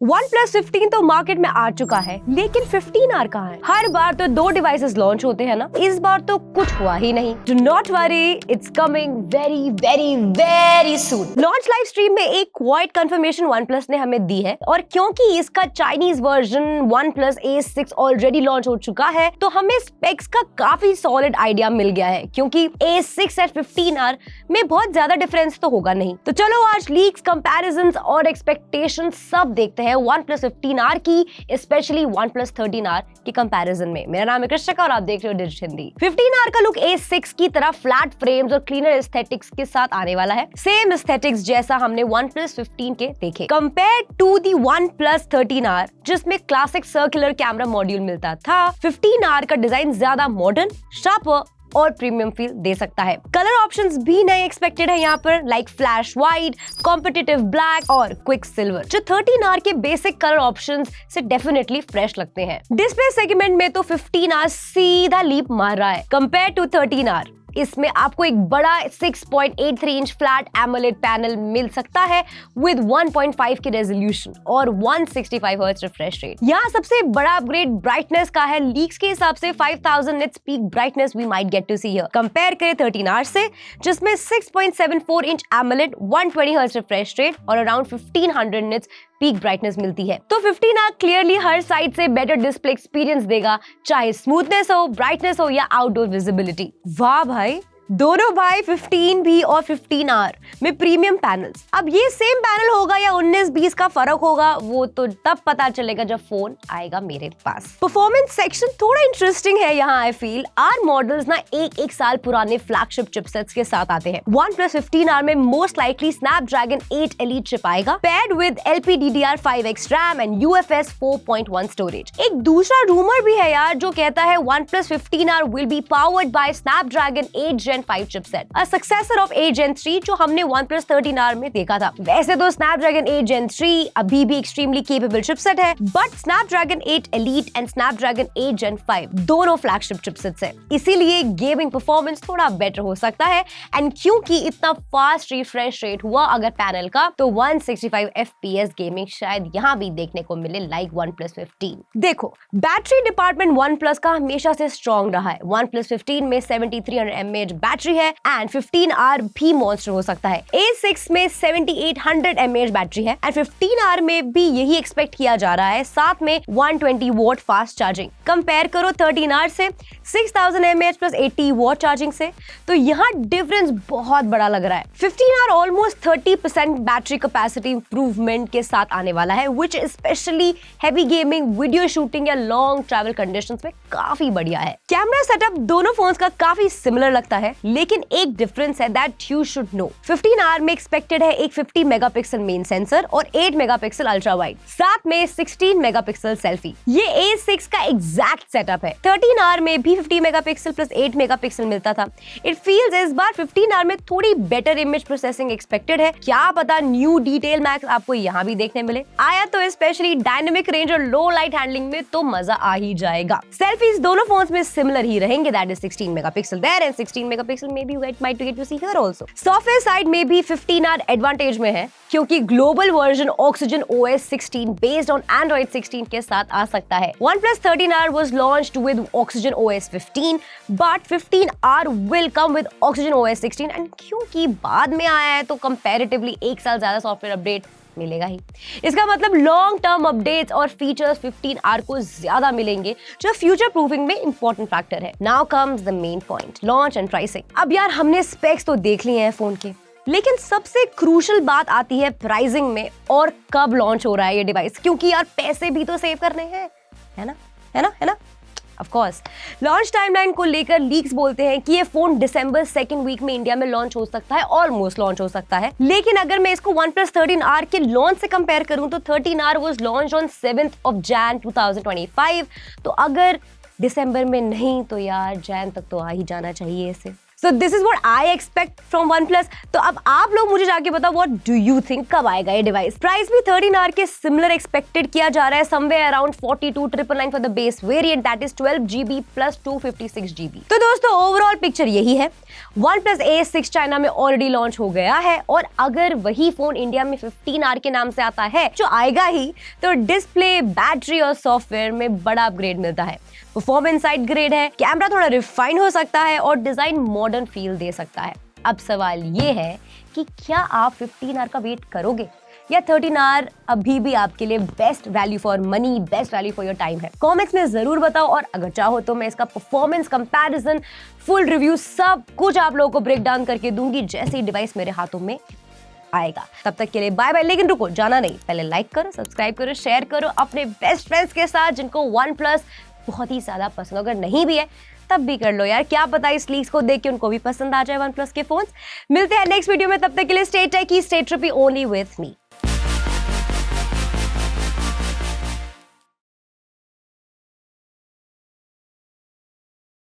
OnePlus 15 तो market में आ चुका है, लेकिन 15R कहाँ है? हर बार तो 2 डिवाइसेस लॉन्च होते हैं ना, इस बार तो कुछ हुआ ही नहीं। Do not worry, it's coming very very very soon। Launch live stream में एक क्वाइट कंफर्मेशन OnePlus ने हमें दी है, और क्योंकि इसका Chinese version OnePlus A6 already launch हो चुका है, तो हमें स्पेक्स का काफी सॉलिड आइडिया मिल गया है, क्योंकि A6 और 15R में बहुत ज्यादा डिफरेंस तो होगा नहीं। तो चलो आज लीक्स, कंपैरिजंस और एक्सपेक्टेशंस सब देखते हैं OnePlus 15R की, स्पेशली OnePlus 13R की कंपैरिजन में। मेरा नाम है कृष्णा और आप देख रहे हो डिजिट हिंदी। 15R का लुक A6 की तरह फ्लैट फ्रेम्स और क्लीनर एस्थेटिक्स के साथ आने वाला है, सेम एस्थेटिक्स जैसा हमने OnePlus 15 के देखे। Compare to the OnePlus 13R जिसमें क्लासिक सर्कुलर कैमरा मॉड्यूल मिलता था, 15R का डिजाइन ज्यादा मॉडर्न, शार्पर और प्रीमियम फील दे सकता है। कलर ऑप्शंस भी नए एक्सपेक्टेड है यहाँ पर, like flash white, competitive black और क्विक सिल्वर, जो 13R के बेसिक कलर ऑप्शंस से डेफिनेटली फ्रेश लगते हैं। डिस्प्ले सेगमेंट में तो 15R सीधा लीप मार रहा है कंपेयर टू 13R। इसमें आपको एक बड़ा 6.83 इंच फ्लैट एमोलेड पैनल मिल सकता है विद 1.5 की रेजोल्यूशन और 165 हर्ट्ज रिफ्रेश रेट। यहाँ सबसे बड़ा अपग्रेड ब्राइटनेस का है। लीक्स के हिसाब से 5000 nits peak brightness we might get to see here. Compare करें 13R से, जिसमें 6.74 inch AMOLED 120 hertz refresh rate और अराउंड 1500 निट्स पीक ब्राइटनेस मिलती है। तो 15R क्लियरली हर साइड से बेटर डिस्प्ले एक्सपीरियंस देगा, चाहे स्मूथनेस हो, ब्राइटनेस हो या आउटडोर विजिबिलिटी। वाह भाई, दोनों भाई 15 भी और 15R में प्रीमियम पैनल्स। अब ये सेम पैनल होगा या 19-20 का फर्क होगा, वो तो तब पता चलेगा जब फोन आएगा मेरे पास। परफॉर्मेंस सेक्शन थोड़ा इंटरेस्टिंग है यहाँ। आई फील आर मॉडल्स ना एक साल पुराने फ्लैगशिप चिपसेट्स के साथ आते हैं। OnePlus 15R में most likely Snapdragon 8 Elite chip आएगा, paired with LPDDR5X RAM and UFS 4.1 storage. एक दूसरा रूमर भी है यार, जो कहता है OnePlus 15R will be powered by Snapdragon 8 Gen 5 chipset, a successor of 8 Gen 3 जो हमने OnePlus 13R में देखा था। वैसे तो Snapdragon 8 Gen 3 अभी भी एक्सट्रीमली केपेबल चिपसेट है, but Snapdragon 8 Elite and Snapdragon 8 Gen 5 दोनों फ्लैगशिप चिपसेट्स हैं, इसीलिए गेमिंग परफॉर्मेंस थोड़ा बेटर हो सकता है। एंड क्योंकि इतना फास्ट रिफ्रेश रेट हुआ अगर पैनल का, तो 165 FPS गेमिंग शायद यहाँ भी देखने को मिले लाइक OnePlus 15। देखो, बैटरी डिपार्टमेंट OnePlus का हमेशा से स्ट्रॉन्ग रहा है। OnePlus 15 में 7300 mAh बैटरी है एंड 15R भी मॉन्स्टर हो सकता है। A6 में 7800 mAh बैटरी है एंड 15R में भी यही एक्सपेक्ट किया जा रहा है, साथ में 120 वॉट फास्ट चार्जिंग। कंपेयर करो 13R से 6000 mAh प्लस 80 वॉट चार्जिंग से, तो यहाँ डिफरेंस बहुत बड़ा लग रहा है। 15R almost 30% battery capacity improvement के साथ आने वाला है, which specially heavy gaming, video shooting या लॉन्ग ट्रैवल कंडीशंस में काफी बढ़िया है। कैमरा सेटअप दोनों फोन्स का काफी सिमिलर लगता है, लेकिन एक डिफरेंस है that you should know. 15R में एक्सपेक्टेड है एक 50 मेगापिक्सल मेन सेंसर और 8 मेगापिक्सल अल्ट्रा वाइड, साथ में 16 मेगापिक्सल सेल्फी। ये A6 का एग्जैक्ट सेटअप है। 13R में भी 50 मेगापिक्सल प्लस 8 मेगापिक्सल मिलता था। इट फील्स इस बार 15R में थोड़ी बेटर इमेज प्रोसेसिंग एक्सपेक्टेड है। क्या पता न्यू डिटेल मैक्स आपको यहाँ भी देखने मिले। आया तो स्पेशली डायनेमिक रेंज और लो लाइट हैंडलिंग में तो मजा आ ही जाएगा। सेल्फीज दोनों फोन्स में सिमिलर ही रहेंगे, that is 16 megapixel there and 16 megapixel maybe you might get to see here also. Software side में भी 15R एडवांटेज में है, क्योंकि global version Oxygen OS 16 based on Android 16 के साथ आ सकता है। OnePlus 13R was launched with Oxygen OS 15, but 15R will come with Oxygen OS 16 and क्योंकि बाद में आया है तो कंपैरेटिवली एक साल ज्यादा सॉफ्टवेयर अपडेट मिलेगा ही। इसका मतलब लॉन्ग टर्म अपडेट्स और फीचर्स 15R को ज्यादा मिलेंगे, जो फ्यूचर प्रूफिंग में इंपॉर्टेंट फैक्टर है। Now comes the main point, launch and pricing. अब यार हमने स्पेक्स तो देख लिए हैं फोन के, लेकिन सबसे क्रूशियल बात आती है प्राइसिंग में और कब लॉन्च हो रहा है ये डिवाइस, क्योंकि यार पैसे भी तो सेव करने हैं, है ना। ऑफ कोर्स लॉन्च टाइमलाइन को लेकर लीक्स बोलते हैं कि ये फोन दिसंबर 2nd वीक में इंडिया में लॉन्च हो सकता है, ऑलमोस्ट लॉन्च हो सकता है। लेकिन अगर मैं इसको OnePlus 13R के लॉन्च से कंपेयर करूं तो 13R was launched on 7th of Jan 2025, तो अगर दिसंबर में नहीं तो यार जैन तक तो आ ही जाना चाहिए इसे। So this is what I expect from OnePlus। तो अब आप लोग मुझे जाके बताओ व्हाट डू यू थिंक, कब आएगा ये डिवाइस। प्राइस भी 13R के सिमिलर एक्सपेक्टेड किया जा रहा है, somewhere around 42,999 for the base variant, that is 12GB plus 256GB। तो दोस्तों ओवरऑल पिक्चर यही है। OnePlus A6 चाइना में ऑलरेडी लॉन्च हो गया है, और अगर वही फोन इंडिया में 15R के नाम से आता है, जो आएगा ही, तो डिस्प्ले, बैटरी और सॉफ्टवेयर में बड़ा अपग्रेड मिलता है। परफॉर्मेंस साइड ग्रेड है, कैमरा थोड़ा रिफाइन हो सकता है और डिजाइन मॉडर्न फील दे सकता है। अब सवाल ये है कि क्या आप 15R का वेट करोगे या 13R अभी भी आपके लिए best value for money, best value for your time है? कमेंट्स में जरूर बताओ, और अगर चाहो तो मैं इसका परफॉर्मेंस कंपैरिजन, फुल रिव्यू सब कुछ आप लोगों को ब्रेक डाउन करके दूंगी जैसे ही डिवाइस मेरे हाथों में आएगा। तब तक के लिए बाय बाय। लेकिन रुको, जाना नहीं, पहले लाइक करो, सब्सक्राइब करो, शेयर करो अपने बेस्ट फ्रेंड्स के साथ जिनको OnePlus बहुत ही ज्यादा पसंद, अगर नहीं भी है तब भी कर लो यार, क्या पता इस लीक्स को देख के उनको भी पसंद आ जाए OnePlus के फोन्स। मिलते हैं नेक्स्ट वीडियो में, तब तक के लिए stay techy, stay trippy only with me.